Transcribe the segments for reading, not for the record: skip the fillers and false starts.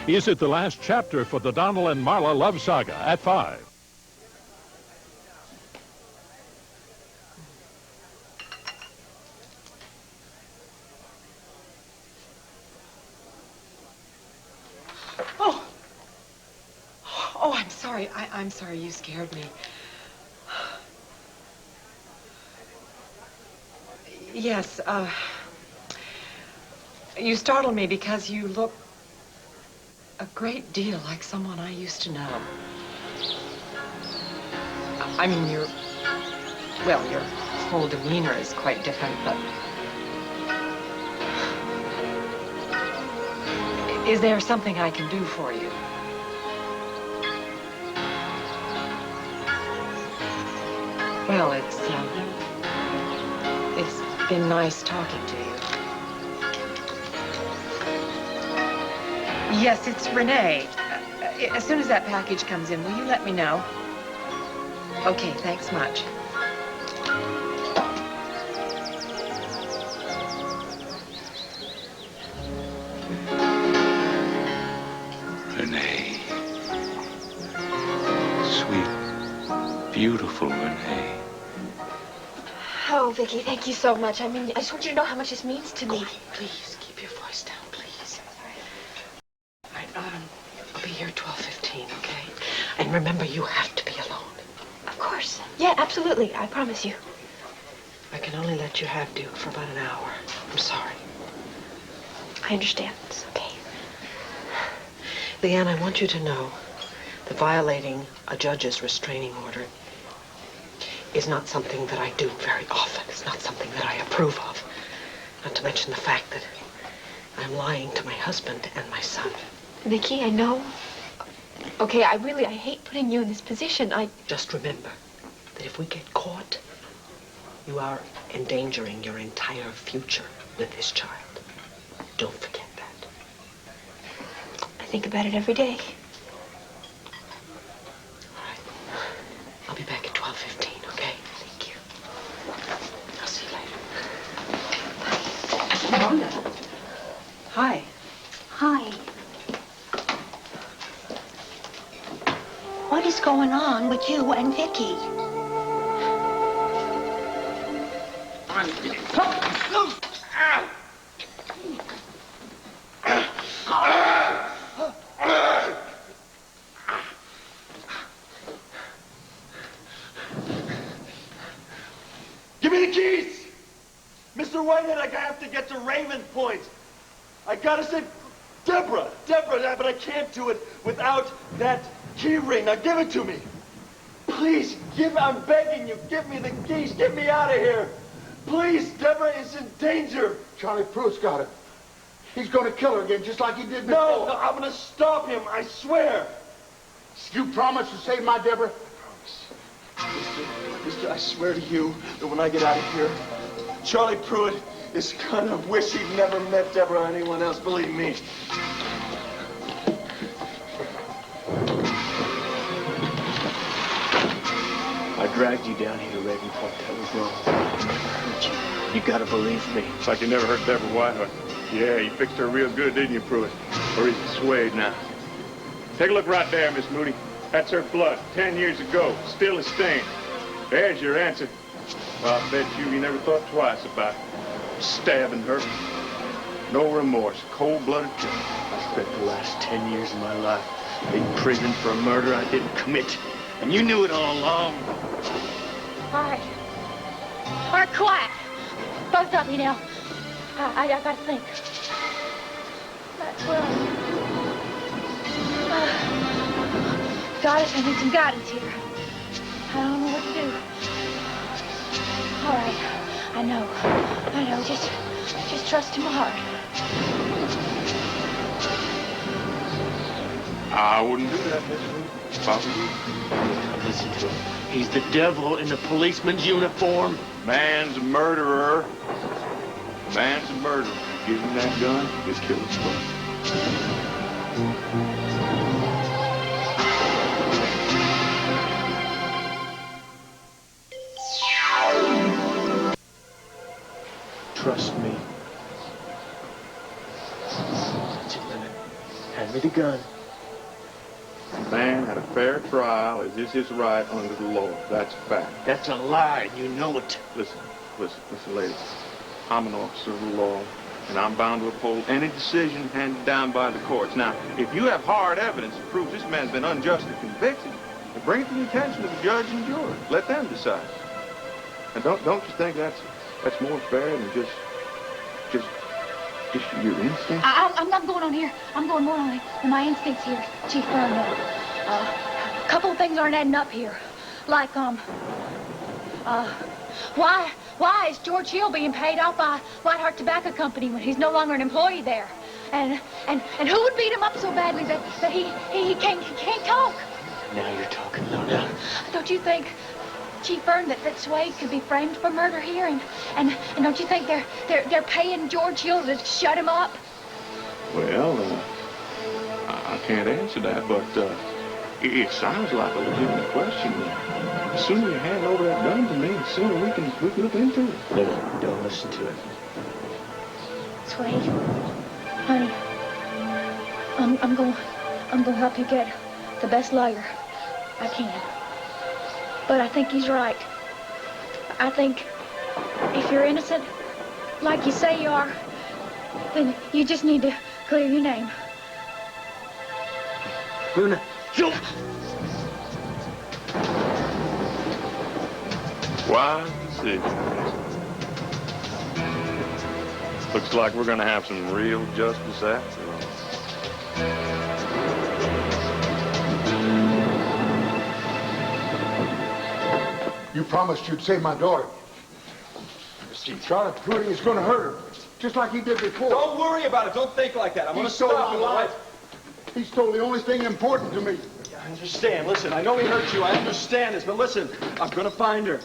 Is it the last chapter for the Donald and Marla love saga at 5? Oh, I'm sorry. I'm sorry. You scared me. Yes, you startled me because you look a great deal like someone I used to know. I mean, your whole demeanor is quite different, but... Is there something I can do for you? Well, it's been nice talking to you. Yes, it's Renee. As soon as that package comes in, will you let me know? Okay, thanks much. Renee. Sweet, beautiful Renee. Oh, Vicki, thank you so much. I mean, I just want you to know how much this means to me. Please, keep your voice down, please. All right, I'll be here at 12:15, okay? And remember, you have to be alone. Of course. Yeah, absolutely. I promise you. I can only let you have Duke for about an hour. I'm sorry. I understand. It's okay. Leanne, I want you to know that violating a judge's restraining order is not something that I do very often. It's not something that I approve of. Not to mention the fact that I'm lying to my husband and my son. Vicki, I know. Okay, I hate putting you in this position. Just remember that if we get caught, you are endangering your entire future with this child. Don't forget that. I think about it every day. All right. I'll be back at 12:15, okay? Thank you. I'll see you later. Rhonda. Hi. Hi. What is going on with you and Vicki? Give me the keys! Mr. Whitehead, I have to get to Raven Point. I gotta say, Deborah, but I can't do it without that key ring. Now give it to me. Please, I'm begging you, give me the keys, get me out of here. Please, Deborah is in danger. Charlie Pruitt's got it. He's gonna kill her again, just like he did before. No, I'm gonna stop him, I swear. You promise to save my Deborah? I promise. Mister, I swear to you that when I get out of here, Charlie Pruitt is gonna wish he'd never met Deborah or anyone else, believe me. I dragged you down here to Raven Point. That was wrong. I never hurt you. You gotta believe me. It's like you never hurt Deborah Whitehead. Yeah, you fixed her real good, didn't you, Pruitt? Or is it Suede now? Take a look right there, Miss Moody. That's her blood, 10 years ago. Still a stain. There's your answer. Well, I bet you never thought twice about stabbing her. No remorse, cold-blooded killing. I spent the last 10 years of my life in prison for a murder I didn't commit. And you knew it all along. All right. All right, quiet. Both of you now. I gotta think. That's where Goddess, I need some guidance here. I don't know what to do. All right. I know. Just trust in my heart. I wouldn't do that, Miss Moody. If I were you. Listen to him. He's the devil in the policeman's uniform. Man's a murderer. Man's a murderer. Give him that gun, he'll kill his brother. Trust me. That's it, Leonard. Hand me the gun. The man had a fair trial, as is his right under the law. That's a fact. That's a lie, and you know it. Listen, ladies. I'm an officer of the law, and I'm bound to uphold any decision handed down by the courts. Now, if you have hard evidence that proves this man's been unjustly convicted, then bring it to the attention of the judge and jury. Let them decide. And don't you think that's more fair than just your instinct? I'm not going on here. I'm going more on my instincts here, Chief Burnett. A couple of things aren't adding up here. Like, why is George Hill being paid off by Whiteheart Tobacco Company when he's no longer an employee there? And who would beat him up so badly that he can't talk? Now you're talking, Luna. Don't you think, Chief Byrne, that Swade could be framed for murder here? And don't you think they're paying George Hill to shut him up? Well, I can't answer that, but it sounds like a legitimate question. The sooner you hand over that gun to me, the sooner we can look into it. No, don't listen to it. Swade, honey, I'm going to help you get the best lawyer I can. But I think he's right. I think if you're innocent, like you say you are, then you just need to clear your name. Luna, you... Wise decision. Looks like we're going to have some real justice after all. You promised you'd save my daughter. Charlotte Pruitt is going to hurt her, just like he did before. Don't worry about it. Don't think like that. I'm going to stop him, all right? He stole the only thing important to me. I understand. Listen, I know he hurt you. I understand this. But listen, I'm going to find her.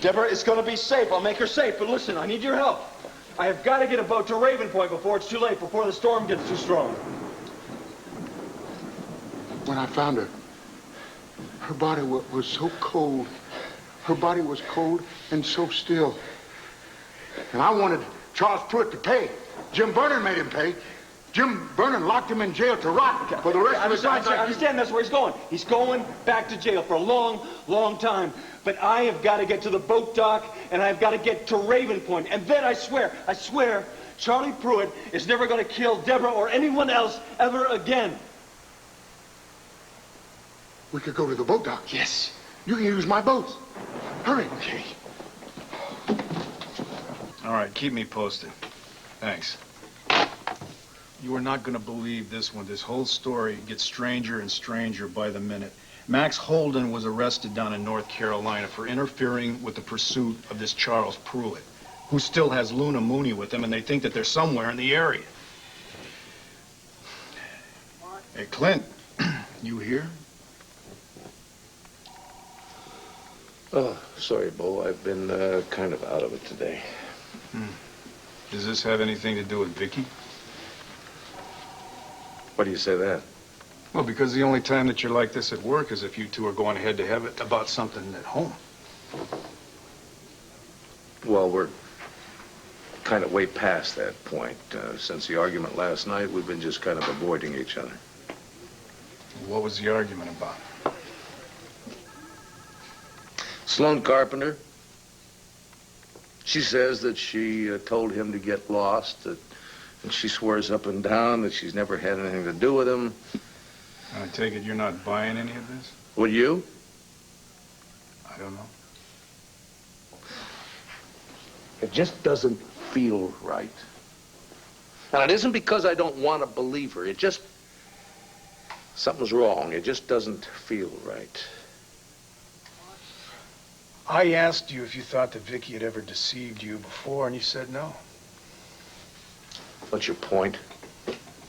Deborah is going to be safe. I'll make her safe. But listen, I need your help. I have got to get a boat to Raven Point before it's too late, before the storm gets too strong. When I found her, her body was so cold. Her body was cold and so still. And I wanted Charles Pruitt to pay. Jim Vernon made him pay. Jim Vernon locked him in jail to rot for the rest of his life. I understand that's where he's going. He's going back to jail for a long, long time. But I have got to get to the boat dock, and I've got to get to Raven Point. And then I swear, Charlie Pruitt is never going to kill Deborah or anyone else ever again. We could go to the boat dock. Yes. You can use my boat. Hurry. Okay. All right, keep me posted. Thanks. You are not going to believe this one. This whole story gets stranger and stranger by the minute. Max Holden was arrested down in North Carolina for interfering with the pursuit of this Charles Pruitt, who still has Luna Mooney with him, and they think that they're somewhere in the area. Hey, Clint, you here? Oh, sorry, Bo. I've been kind of out of it today. Does this have anything to do with Vicki? Why do you say that? Well, because the only time that you're like this at work is if you two are going head to head about something at home. Well, we're kind of way past that point. Since the argument last night, we've been just kind of avoiding each other. What was the argument about? Sloane Carpenter. She says that she told him to get lost, and she swears up and down that she's never had anything to do with him. I take it you're not buying any of this? Would you? I don't know. It just doesn't feel right. And it isn't because I don't want to believe her. It just... something's wrong. It just doesn't feel right. I asked you if you thought that Vicki had ever deceived you before, and you said no. What's your point?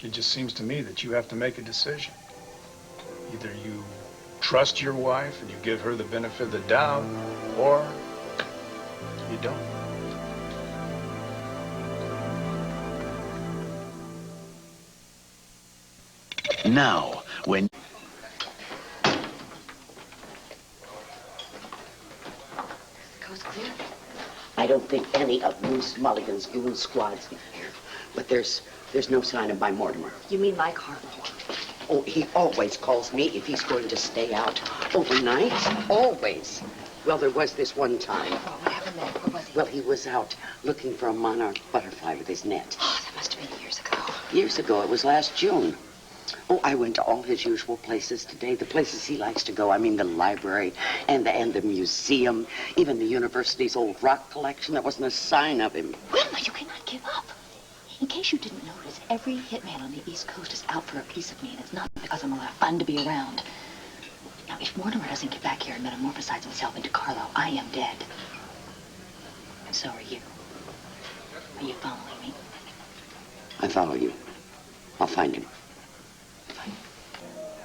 It just seems to me that you have to make a decision. Either you trust your wife and you give her the benefit of the doubt, or you don't. Now, when... I don't think any of Moose Mulligan's goon squad's here. But there's no sign of my Mortimer. You mean my Carlo? Oh, he always calls me if he's going to stay out overnight. Always. Well, there was this one time. Oh, what happened there? Where was he? Well, he was out looking for a monarch butterfly with his net. Oh, that must have been years ago. Years ago. It was last June. Oh, I went to all his usual places today. The places he likes to go. I mean, the library and the museum. Even the university's old rock collection. There wasn't a sign of him. Wilma, you cannot give up. In case you didn't notice, every hitman on the East Coast is out for a piece of me, and it's not because I'm a lot of fun to be around. Now, if Mortimer doesn't get back here and metamorphosize himself into Carlo, I am dead. And so are you. Are you following me? I follow you. I'll find him.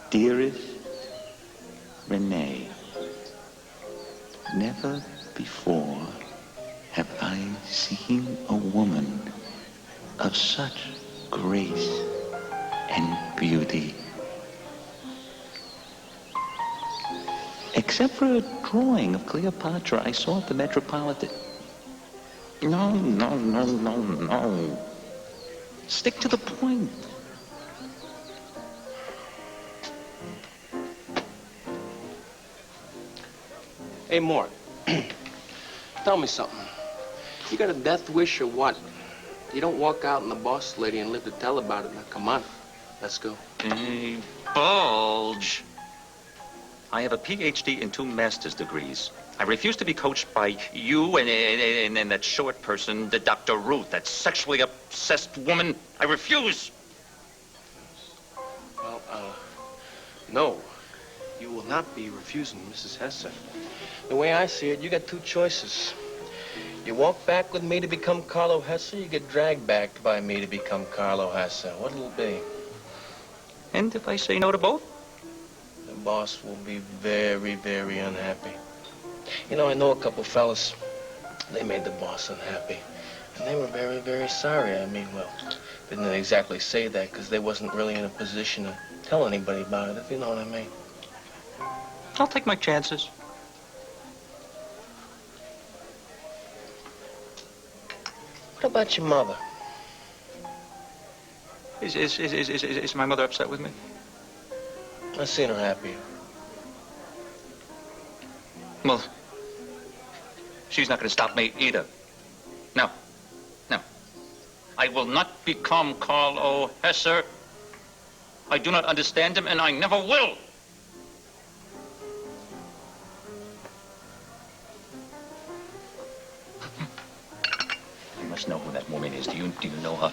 Dearest Renee, never before have I seen a woman of such grace and beauty. Except for a drawing of Cleopatra I saw at the Metropolitan. No. Stick to the point. Hey, Mort. Tell me something. You got a death wish or what? You don't walk out on the boss lady and live to tell about it. Now, come on. Let's go. Hey, Bulge. I have a PhD and 2 master's degrees. I refuse to be coached by you and that short person, the Dr. Ruth, that sexually obsessed woman. I refuse. Well, no. You will not be refusing Mrs. Hesse. The way I see it, you got 2 choices. You walk back with me to become Carlo Hesse, you get dragged back by me to become Carlo Hesse. What'll it be? And if I say no to both? The boss will be very, very unhappy. You know, I know a couple fellas. They made the boss unhappy. And they were very, very sorry. I mean, well, didn't exactly say that because they wasn't really in a position to tell anybody about it, if you know what I mean. I'll take my chances. What about your mother? Is my mother upset with me? I've seen her happier. Well, she's not going to stop me either. No. I will not become Carlo Hesse. I do not understand him, and I never will. You must know who that woman is. Do you know her?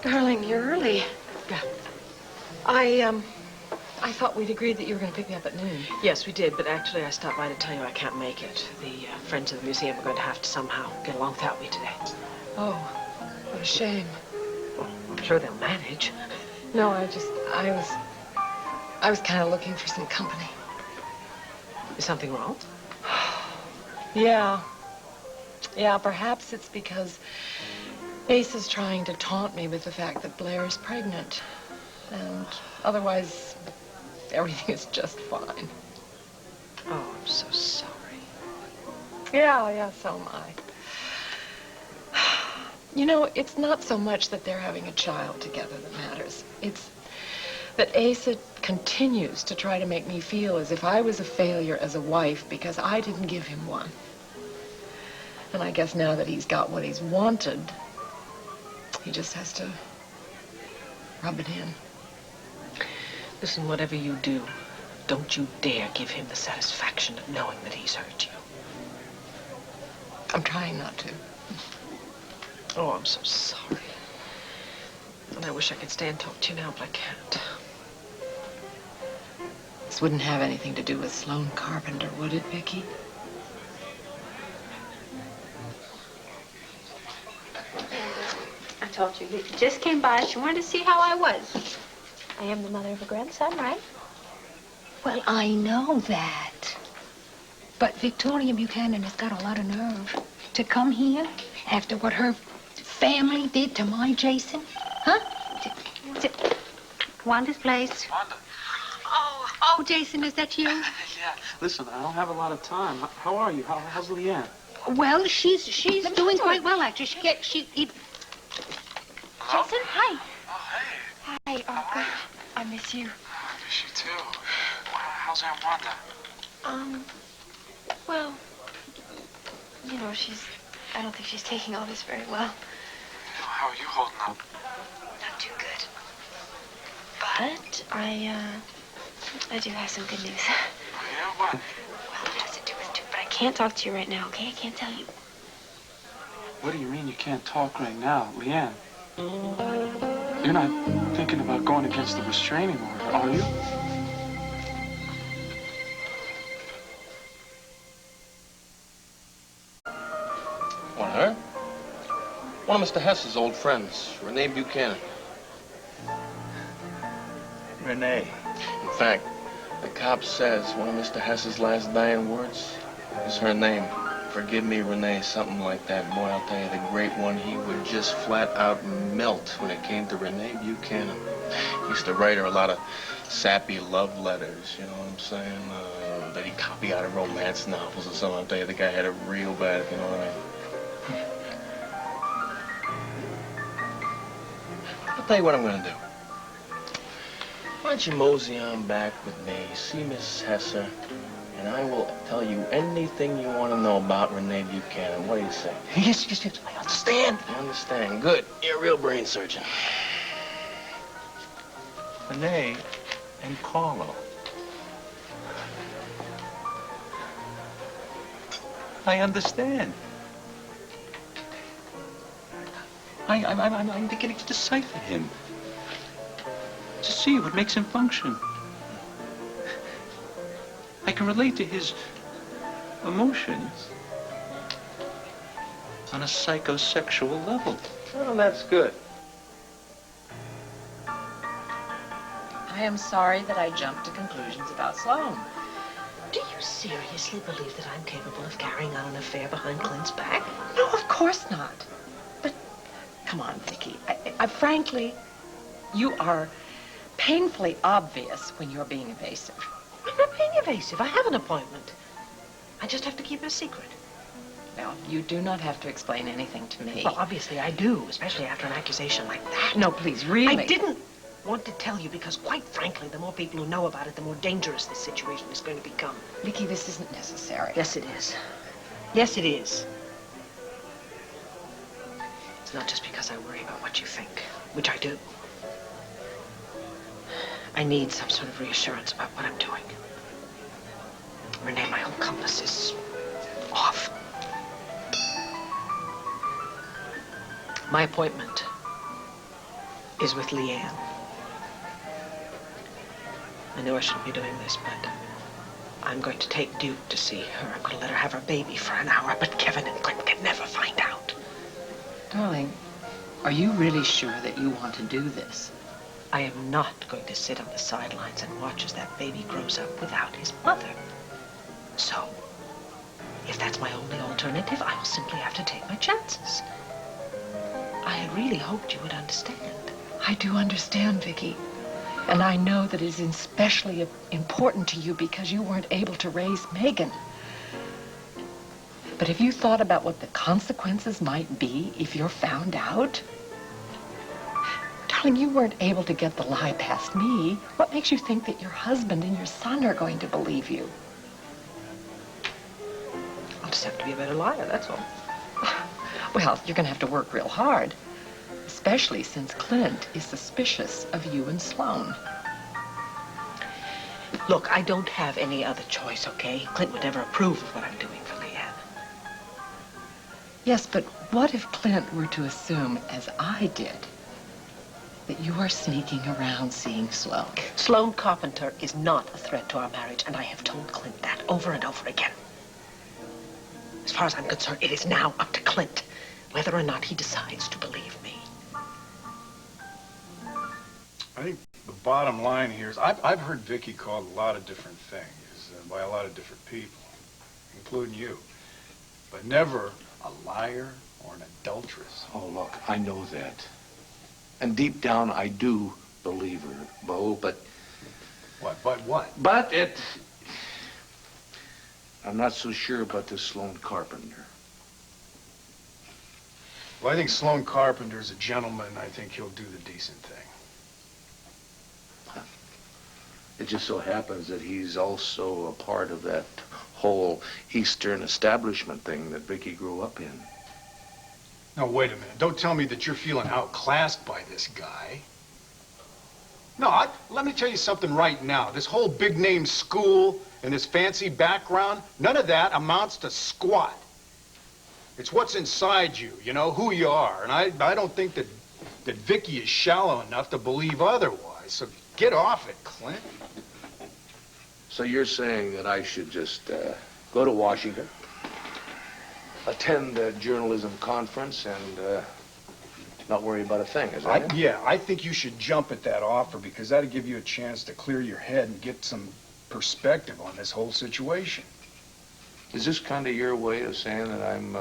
Darling, you're early. Yeah. I thought we'd agreed that you were going to pick me up at noon. Yes, we did, but actually I stopped by to tell you I can't make it. The friends of the museum are going to have to somehow get along without me today. Oh, what a shame. Well, I'm sure they'll manage. No, I was kind of looking for some company. Is something wrong? Yeah, perhaps it's because Ace is trying to taunt me with the fact that Blair is pregnant. And otherwise, everything is just fine. Oh, I'm so sorry. Yeah, so am I. You know, it's not so much that they're having a child together that matters. It's that Asa continues to try to make me feel as if I was a failure as a wife because I didn't give him one. And I guess now that he's got what he's wanted, he just has to rub it in. Listen, whatever you do, don't you dare give him the satisfaction of knowing that he's hurt you. I'm trying not to. Oh, I'm so sorry. And I wish I could stand and talk to you now, but I can't. This wouldn't have anything to do with Sloane Carpenter, would it, Vicki? I told you, Vicki just came by. She wanted to see how I was. I am the mother of a grandson, right? Well, I know that. But Victoria Buchanan has got a lot of nerve to come here after what her family did to my Jason. Huh? Wanda's place. Wanda. Oh, Jason, is that you? Yeah. Listen, I don't have a lot of time. How are you? How's Leanne? Well, she's doing quite well, actually. Jason, hi. Oh, hey. Hi. Oh, God. I miss you. I miss you, too. How's Aunt Wanda? Well, you know, I don't think she's taking all this very well. How are you holding up? Not too good. But I do have some good news. Oh, yeah? What? Well, it has to do with two, but I can't talk to you right now, okay? I can't tell you. What do you mean you can't talk right now, Leanne? You're not thinking about going against the restraining order, are you? Want her? One of Mr. Hess's old friends, Renee Buchanan. Renee. In fact, the cop says one of Mr. Hess's last dying words is her name. Forgive me, Renee, something like that. Boy, I'll tell you, the great one, he would just flat out melt when it came to Renee Buchanan. He used to write her a lot of sappy love letters, you know what I'm saying? That he copied out of romance novels or something. I'll tell you, the guy had it real bad, if you know what I mean. I'll tell you what I'm gonna do. Why don't you mosey on back with me, see Miss Hesser, and I will tell you anything you want to know about Renee Buchanan. What do you say? Yes, I understand. You understand? Good. You're a real brain surgeon. Renee and Carlo. I understand. I'm beginning to decipher him. To see what makes him function. I can relate to his emotions on a psychosexual level. Well, that's good. I am sorry that I jumped to conclusions about Sloan. Do you seriously believe that I'm capable of carrying on an affair behind Clint's back? No, of course not. But, come on, Vicki. I frankly, you are painfully obvious when you're being evasive. I'm not being evasive. I have an appointment. I just have to keep it a secret. Well, you do not have to explain anything to me. Well, obviously I do, especially after an accusation like that. No, please, really. I didn't want to tell you because, quite frankly, the more people who know about it, the more dangerous this situation is going to become. Vicki, this isn't necessary. Yes, it is. Yes, it is. It's not just because I worry about what you think, which I do. I need some sort of reassurance about what I'm doing. Renee, my whole compass is off. My appointment is with Leanne. I know I shouldn't be doing this, but I'm going to take Duke to see her. I'm going to let her have her baby for an hour, but Kevin and Clint can never find out. Darling, are you really sure that you want to do this? I am not going to sit on the sidelines and watch as that baby grows up without his mother. So, if that's my only alternative, I'll simply have to take my chances. I had really hoped you would understand. I do understand, Vicki. And I know that it is especially important to you because you weren't able to raise Megan. But have you thought about what the consequences might be if you're found out? Darling, you weren't able to get the lie past me. What makes you think that your husband and your son are going to believe you? I'll just have to be a better liar, that's all. Well, you're going to have to work real hard, especially since Clint is suspicious of you and Sloan. Look, I don't have any other choice, okay? Clint would never approve of what I'm doing for Leanne. Yes, but what if Clint were to assume, as I did, that you are sneaking around seeing Sloan? Sloan Carpenter is not a threat to our marriage, and I have told Clint that over and over again. As far as I'm concerned, it is now up to Clint whether or not he decides to believe me. I think the bottom line here is I've heard Vicki called a lot of different things by a lot of different people, including you, but never a liar or an adulteress. Oh, look, I know that. And deep down, I do believe her, Bo, but... What? But what? But I'm not so sure about this Sloan Carpenter. Well, I think Sloan Carpenter's a gentleman. I think he'll do the decent thing. It just so happens that he's also a part of that whole Eastern establishment thing that Vicki grew up in. No, wait a minute. Don't tell me that you're feeling outclassed by this guy. No, let me tell you something right now. This whole big-name school and this fancy background, none of that amounts to squat. It's what's inside you, you know, who you are. And I don't think that Vicki is shallow enough to believe otherwise. So get off it, Clint. So you're saying that I should just go to Washington, attend the journalism conference, and not worry about a thing, is that it? Yeah, I think you should jump at that offer because that'll give you a chance to clear your head and get some perspective on this whole situation. Is this kind of your way of saying that I'm,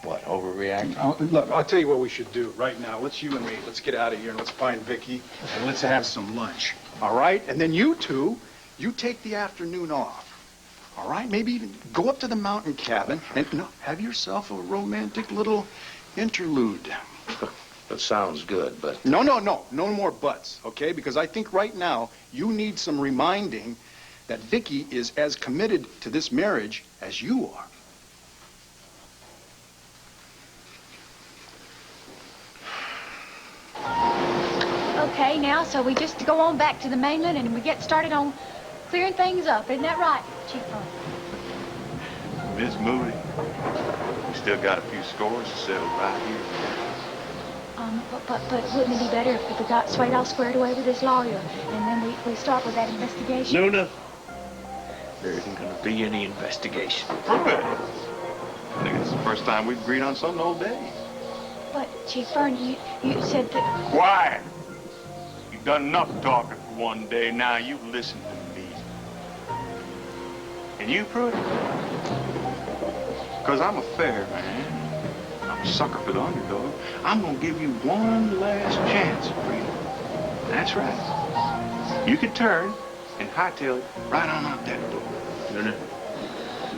overreacting? Look, I'll tell you what we should do right now. You and me, let's get out of here and let's find Vicki and let's have some lunch, all right? And then you two, you take the afternoon off, all right? Maybe even go up to the mountain cabin and have yourself a romantic little interlude. That sounds good, but... No more buts, okay? Because I think right now you need some reminding that Vicki is as committed to this marriage as you are. Okay, now, so we just go on back to the mainland and we get started on clearing things up. Isn't that right, Chief? Miss Moody, we still got a few scores to settle right here. But wouldn't it be better if we got Swade all squared away with this lawyer, and then we start with that investigation? Luna, there isn't going to be any investigation. Prove it. I think it's the first time we've agreed on something all day. But, Chief Fern, you said that... Quiet! You've done enough talking for one day. Now you listen to me. And you, Pruitt? Because I'm a fair man. I'm a sucker for the underdog. I'm going to give you one last chance, Frida. That's right. You can turn and hightail it right on out that door. Luna,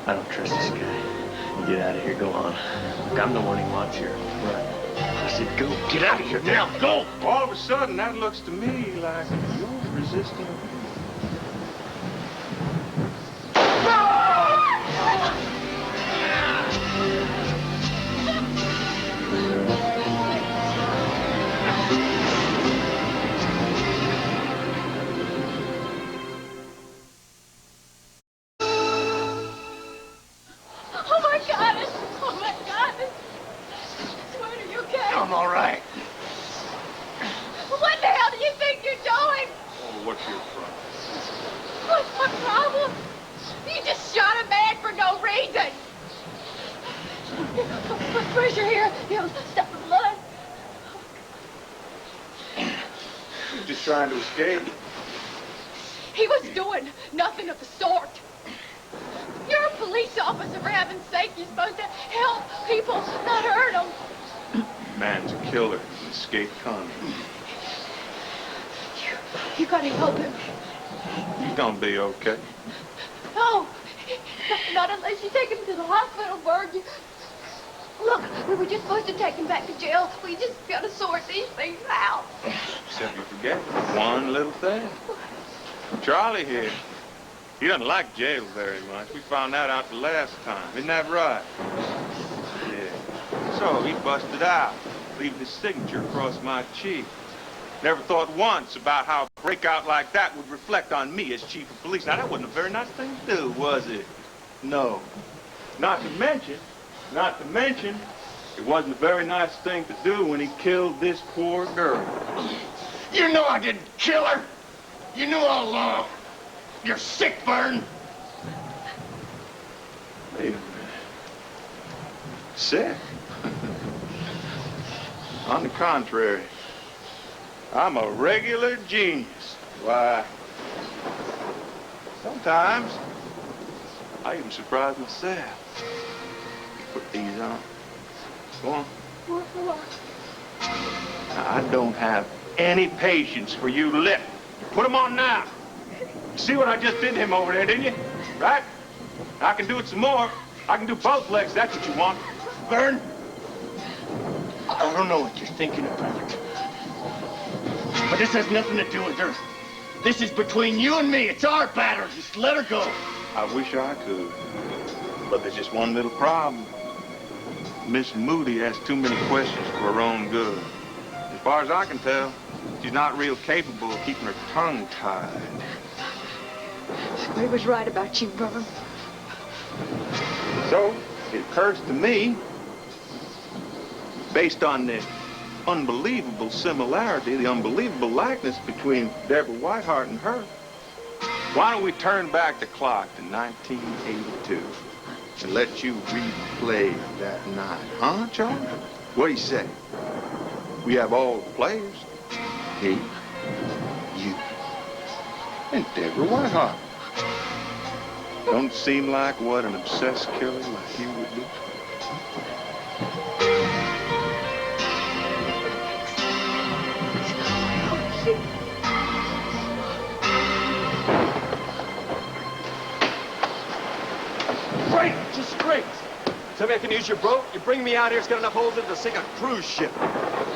I don't trust this guy. You get out of here. Go on. Look, I'm the one he wants here. Right. I said, go. Get out of here now. Go! All of a sudden, that looks to me like you're resisting. I'm all right. What the hell do you think you're doing? Oh, what's your problem? What's my problem? You just shot a man for no reason. Put pressure here. You'll stop the blood. You're just trying to escape. He was doing nothing of the sort. You're a police officer, for heaven's sake. You're supposed to help people, not hurt them. Man's a killer, an escaped convict. You gotta help him. He's gonna be okay. No, not unless you take him to the hospital, Berg. Look, we were just supposed to take him back to jail. We just gotta sort these things out. Except you forget one little thing. Charlie here, he doesn't like jail very much. We found that out the last time. Isn't that right? Yeah. So he busted out, leaving his signature across my cheek. Never thought once about how a breakout like that would reflect on me as chief of police. Now, that wasn't a very nice thing to do, was it? No. Not to mention, it wasn't a very nice thing to do when he killed this poor girl. You know I didn't kill her. You knew all along. You're sick, Vern. Wait a minute. Sick? On the contrary, I'm a regular genius. Why, sometimes I even surprise myself. Put these on. Go on. Now, I don't have any patience for you lip. Put them on now. See what I just did to him over there, didn't you? Right? I can do it some more. I can do both legs. That's what you want. Vern, I don't know what you're thinking about. But this has nothing to do with her. This is between you and me. It's our battle. Just let her go. I wish I could. But there's just one little problem. Miss Moody asks too many questions for her own good. As far as I can tell, she's not real capable of keeping her tongue tied. Square was right about you, Vern. So, it occurs to me, based on the unbelievable similarity, the unbelievable likeness between Deborah Whiteheart and her, why don't we turn back the clock to 1982 and let you replay that night, huh, Charles? What do you say? We have all the players. Me, you, and Deborah Whiteheart. Don't seem like what an obsessed killer like you would do. Great! Just great! Tell me I can use your boat? You bring me out here, it's got enough holes in it to sink a cruise ship.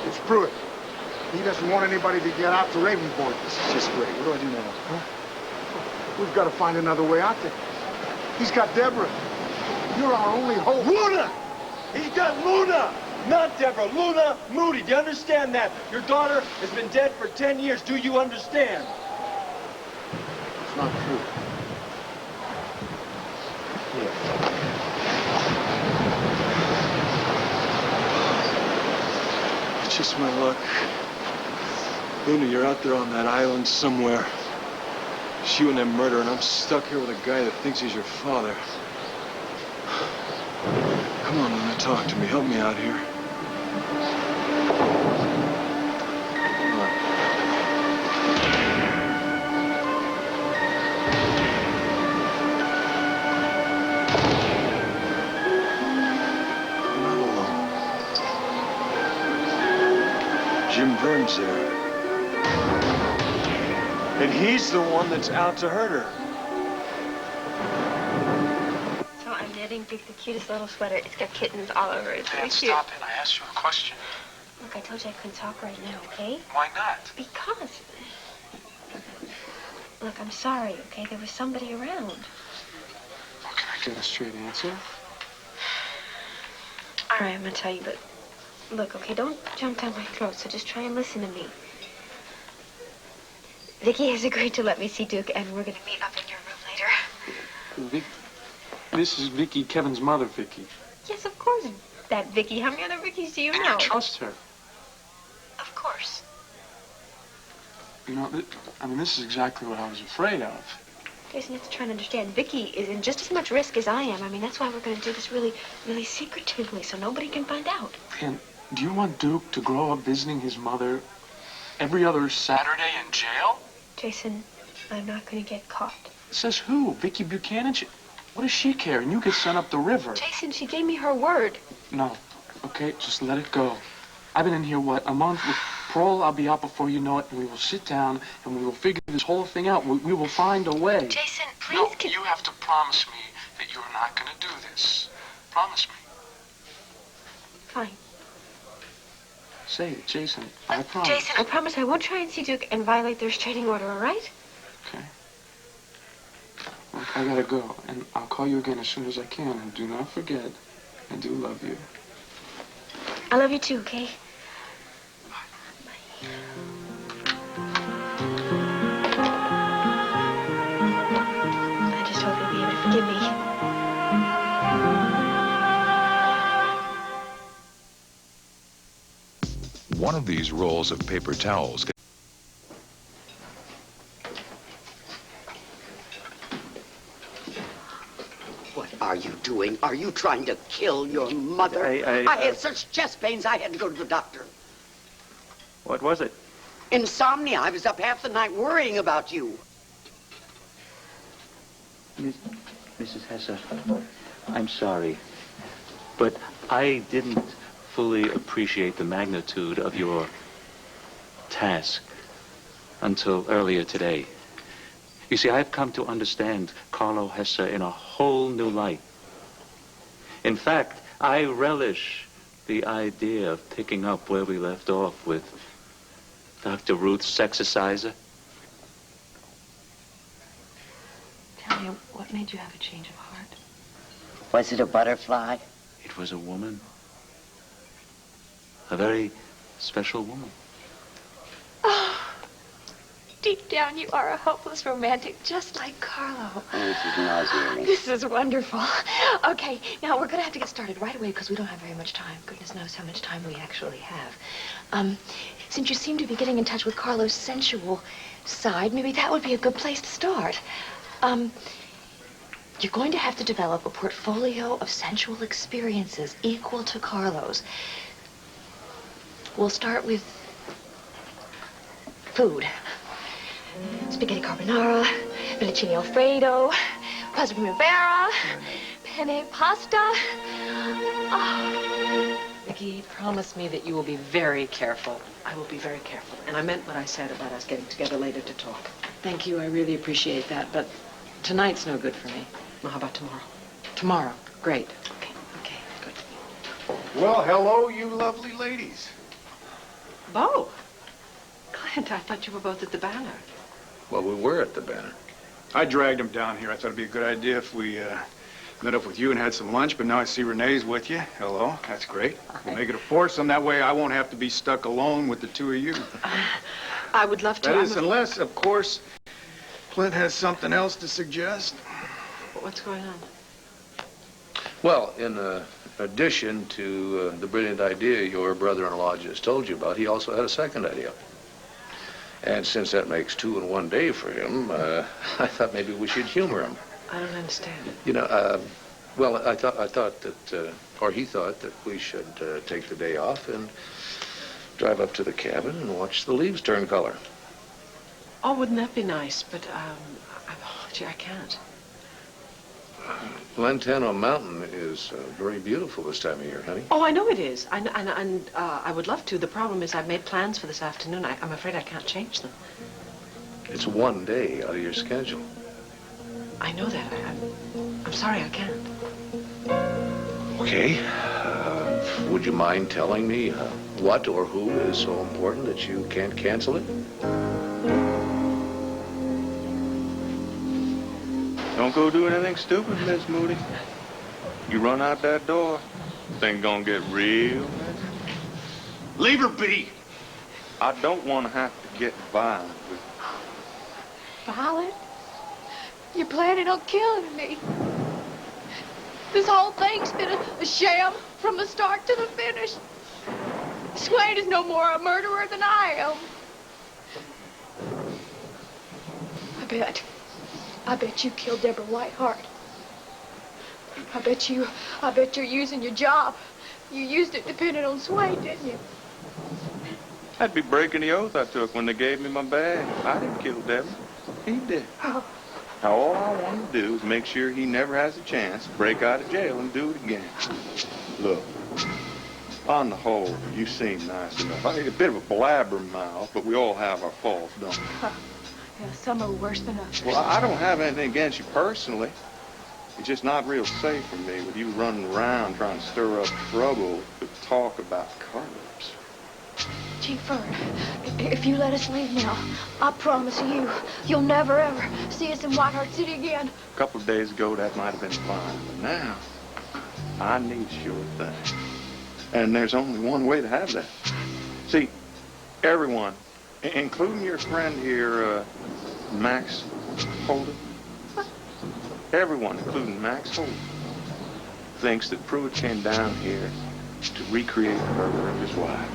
It's Pruitt. He doesn't want anybody to get out to Ravenport. This is just great. What do I do now? Huh? We've got to find another way out there. He's got Deborah. You're our only hope. Luna! He's got Luna! Not Deborah. Luna Moody. Do you understand that? Your daughter has been dead for 10 years. Do you understand? It's not true. It's just my luck. Luna, you're out there on that island somewhere. It's you and that murderer, and I'm stuck here with a guy that thinks he's your father. Come on, Luna, talk to me. Help me out here. Come on. You're not alone. Jim Verne's there. And he's the one that's out to hurt her. So I'm knitting Vic the cutest little sweater. It's got kittens all over it. It's very cute. Stop it. I asked you a question. Look, I told you I couldn't talk right now, okay? Why not? Because. Look, I'm sorry, okay? There was somebody around. Well, can I get a straight answer? All right, I'm gonna tell you, but look, okay, don't jump down my throat, so just try and listen to me. Vicki has agreed to let me see Duke, and we're gonna meet up in your room later. This is Vicki, Kevin's mother, Vicki. Yes, of course, that Vicki. How many other Vickis do you know? I trust her. Of course. You know, I mean, this is exactly what I was afraid of. Jason, you have to try and understand. Vicki is in just as much risk as I am. I mean, that's why we're gonna do this really, really secretively, so nobody can find out. And do you want Duke to grow up visiting his mother every other Saturday in jail? Jason, I'm not gonna get caught. Says who? Vicki Buchanan? What does she care? And you get sent up the river. Jason, she gave me her word. No. Okay, just let it go. I've been in here, what, a month? With parole, I'll be out before you know it, and we will sit down, and we will figure this whole thing out. We will find a way. Jason, please. No, you have to promise me that you're not going to do this. Promise me. Fine. Say it, Jason. I promise. Jason, I promise I won't try and see Duke and violate the restraining order, all right? Okay. Look, I gotta go, and I'll call you again as soon as I can, and do not forget, I do love you. I love you too, okay? I just hope you'll be able to forgive me. One of these rolls of paper towels. What are you doing? Are you trying to kill your mother? I had such chest pains I had to go to the doctor. What was it? Insomnia. I was up half the night worrying about you. Mrs. Hesse, I'm sorry, but I didn't fully appreciate the magnitude of your task until earlier today. You see, I've come to understand Carlo Hesse in a whole new light. In fact, I relish the idea of picking up where we left off with Dr. Ruth's sexerciser? Tell me, what made you have a change of heart? Was it a butterfly? It was a woman. A very special woman. Oh, deep down, you are a hopeless romantic, just like Carlo. Oh, this is nauseating. This is wonderful. Okay, now we're going to have to get started right away because we don't have very much time. Goodness knows how much time we actually have. Since you seem to be getting in touch with Carlo's sensual side, maybe that would be a good place to start. You're going to have to develop a portfolio of sensual experiences equal to Carlo's. We'll start with food. Spaghetti carbonara, fettuccine alfredo, pasta primavera, penne pasta. Oh. Vicki, promise me that you will be very careful. I will be very careful. And I meant what I said about us getting together later to talk. Thank you, I really appreciate that, but tonight's no good for me. Well, how about tomorrow? Tomorrow, great. Okay, good. Well, hello, you lovely ladies. Bo! Clint, I thought you were both at the Banner. Well, we were at the Banner. I dragged him down here. I thought it'd be a good idea if we met up with you and had some lunch, but now I see Renee's with you. Hello, that's great. We'll make it a foursome. That way I won't have to be stuck alone with the two of you. I would love to. That is, unless, of course, Clint has something else to suggest. What's going on? Well, in addition to the brilliant idea your brother-in-law just told you about, he also had a second idea. And since that makes 2 in 1 day for him, I thought maybe we should humor him. I don't understand. You know, well, I thought that, or he thought that we should take the day off and drive up to the cabin and watch the leaves turn color. Oh, wouldn't that be nice? But, gee, I can't. Lantana Mountain is very beautiful this time of year, honey. Oh, I know it is. And I would love to. The problem is I've made plans for this afternoon. I'm afraid I can't change them. It's 1 day out of your schedule. I know that. I'm sorry I can't. Okay. Would you mind telling me what or who is so important that you can't cancel it? Don't go do anything stupid, Miss Moody. You run out that door, thing gonna get real messy. Leave her be. I don't want to have to get violent with you. Violet, you're planning on killing me. This whole thing's been a sham from the start to the finish. Swain is no more a murderer than I am. I bet you killed Deborah Whiteheart. I bet you're using your job. You used it depending on Swain, didn't you? I'd be breaking the oath I took when they gave me my badge. I didn't kill Deborah. He did. Oh. Now, all I want to do is make sure he never has a chance to break out of jail and do it again. Look, on the whole, you seem nice enough. I mean, a bit of a blabbermouth, but we all have our faults, don't we? Yeah, some are worse than others. Well, I don't have anything against you personally. It's just not real safe for me with you running around trying to stir up trouble to talk about Carlos. Chief Fern, if you let us leave now, I promise you'll never ever see us in Whiteheart City again. A couple of days ago, that might have been fine, but now, I need a sure thing. And there's only one way to have that. See, everyone, including your friend here, Max Holden, everyone, including Max Holden, thinks that Pruitt came down here to recreate the murder of his wife,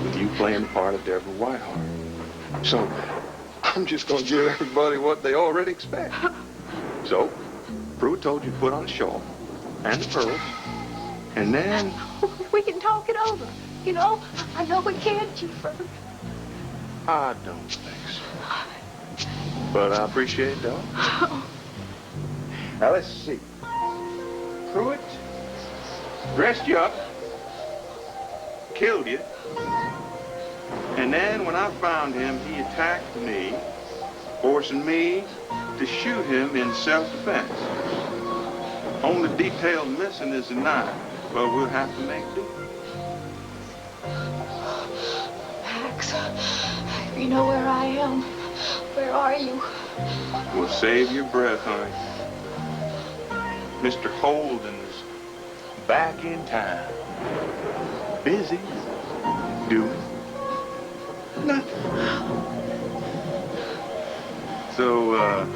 with you playing the part of Deborah Whiteheart. So, I'm just going to give everybody what they already expect. So, Pruitt told you to put on a shawl and the pearls, and then... We can talk it over. You know, I know we can, Chief Fern. I don't think so. But I appreciate that. Now, let's see. Pruitt dressed you up, killed you, and then when I found him, he attacked me, forcing me to shoot him in self-defense. Only detail missing is the knife, but we'll have to make do. you know where I am? Where are you? Well, save your breath, honey. Mr. Holden's back in town. Busy doing nothing. So,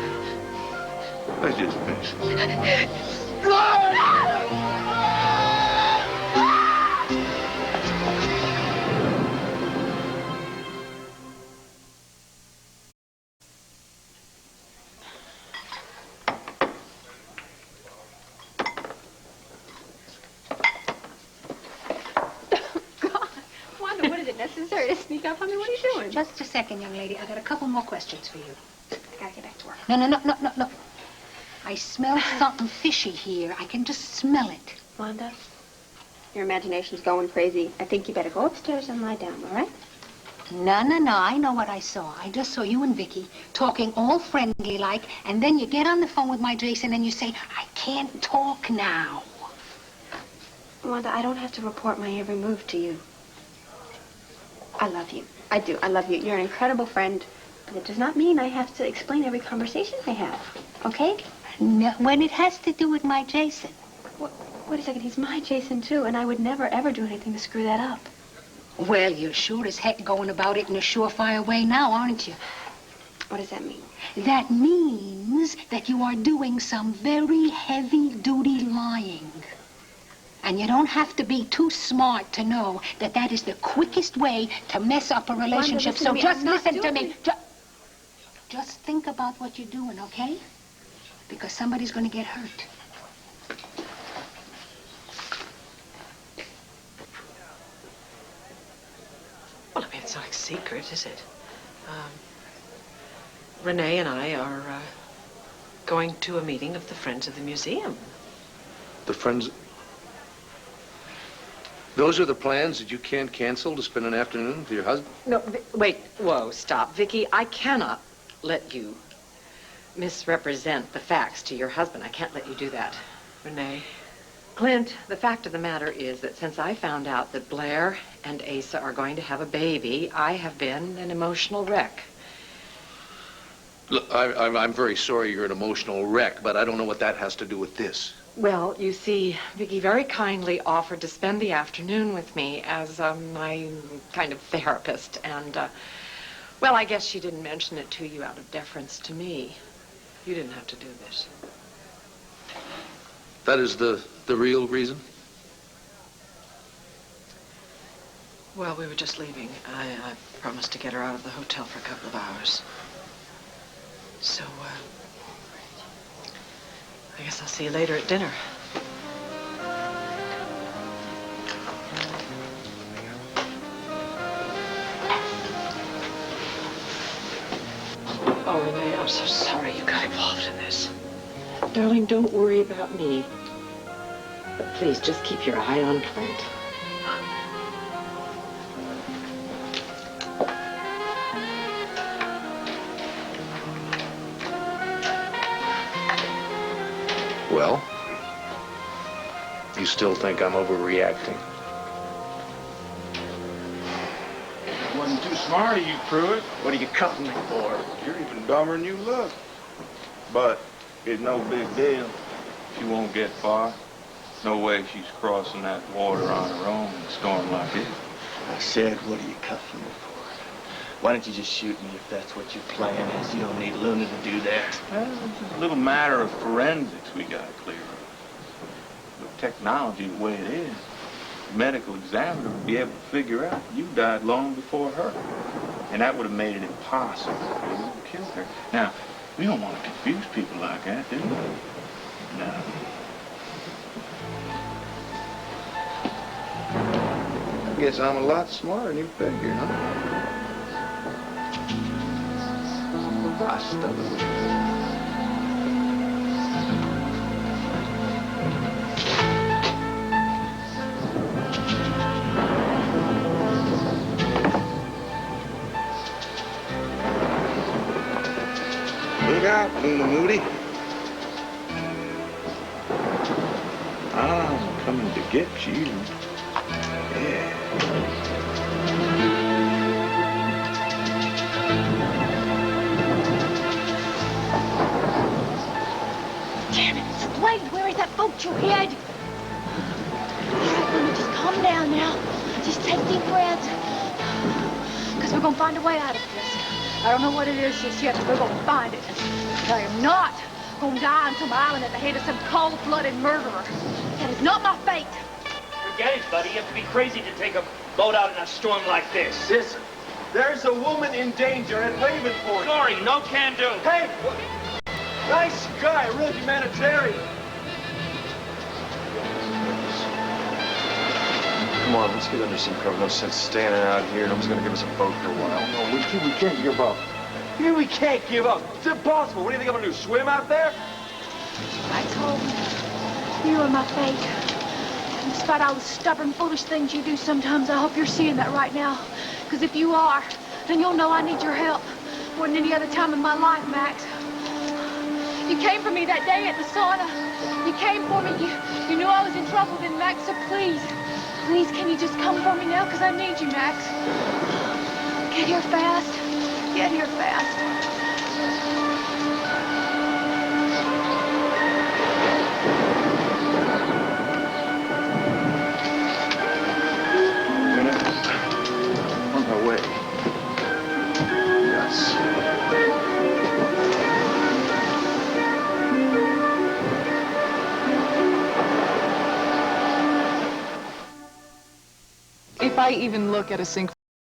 let's just finish this. Wanda, what is it necessary to sneak up on me? What are you doing? Just a second, young lady. I got a couple more questions for you. I gotta get back to work. No. I smell something fishy here. I can just smell it. Wanda, your imagination's going crazy. I think you better go upstairs and lie down, all right? No. I know what I saw. I just saw you and Vicki talking all friendly-like, and then you get on the phone with my Jason and you say, I can't talk now. Wanda, I don't have to report my every move to you. I love you. I do. I love you. You're an incredible friend, but it does not mean I have to explain every conversation I have, okay? No, when it has to do with my Jason. Wait a second. He's my Jason, too, and I would never, ever do anything to screw that up. Well, you're sure as heck going about it in a surefire way now, aren't you? What does that mean? That means that you are doing some very heavy-duty lying. And you don't have to be too smart to know that that is the quickest way to mess up a relationship. So just listen to me. Just think about what you're doing, okay? Because somebody's going to get hurt. Well, I mean, it's not a secret, is it? Renee and I are going to a meeting of the Friends of the Museum. The Friends... Those are the plans that you can't cancel to spend an afternoon with your husband? No, wait, whoa, stop. Vicki, I cannot let you misrepresent the facts to your husband. I can't let you do that. Renee? Clint, the fact of the matter is that since I found out that Blair and Asa are going to have a baby, I have been an emotional wreck. Look, I'm very sorry you're an emotional wreck, but I don't know what that has to do with this. Well, you see, Vicki very kindly offered to spend the afternoon with me as my kind of therapist. And, well, I guess she didn't mention it to you out of deference to me. You didn't have to do this. That is the real reason? Well, we were just leaving. I promised to get her out of the hotel for a couple of hours. So, I guess I'll see you later at dinner. Oh, Renee, I'm so sorry you got involved in this. Darling, don't worry about me. But please, just keep your eye on Clint. Well, you still think I'm overreacting? Wasn't too smart of you, Pruitt. What are you cutting me for? You're even dumber than you look. But it's no big deal. She won't get far. No way she's crossing that water on her own in a storm like this. I said, what are you cuffing me for? Why don't you just shoot me if that's what your plan is? You don't need Luna to do that. Well, it's just a little matter of forensics we got to clear up. With technology the way it is, the medical examiner would be able to figure out you died long before her. And that would have made it impossible for you to kill her. Now, we don't want to confuse people like that, do we? No. I guess I'm a lot smarter than you figure, huh? Hasta luego. Look out, Luna Moody. I'm coming to get you. Yeah. hurt your head. All right, Luna, just calm down now. Just take deep breaths. Because we're going to find a way out of this. I don't know what it is just yet, but we're going to find it. I am not going to die on some island at the head of some cold-blooded murderer. That is not my fate. Forget it, buddy. You have to be crazy to take a boat out in a storm like this. Listen, there's a woman in danger at Ravenport. Sorry, no can do. Hey, nice guy, real humanitarian. Come on, let's get under some cover. No sense standing out here. No one's gonna give us a boat for a while. No, we can't give up. You mean we can't give up? It's impossible. What do you think I'm gonna do, swim out there? I told you are my fate. Despite all the stubborn, foolish things you do sometimes, I hope you're seeing that right now. Because if you are, then you'll know I need your help more than any other time in my life, Max. You came for me that day at the sauna. You came for me. You knew I was in trouble then, Max, so please, can you just come for me now? Because I need you, Max. Get here fast. Get here fast. On my way. Yes. If I even look at a sink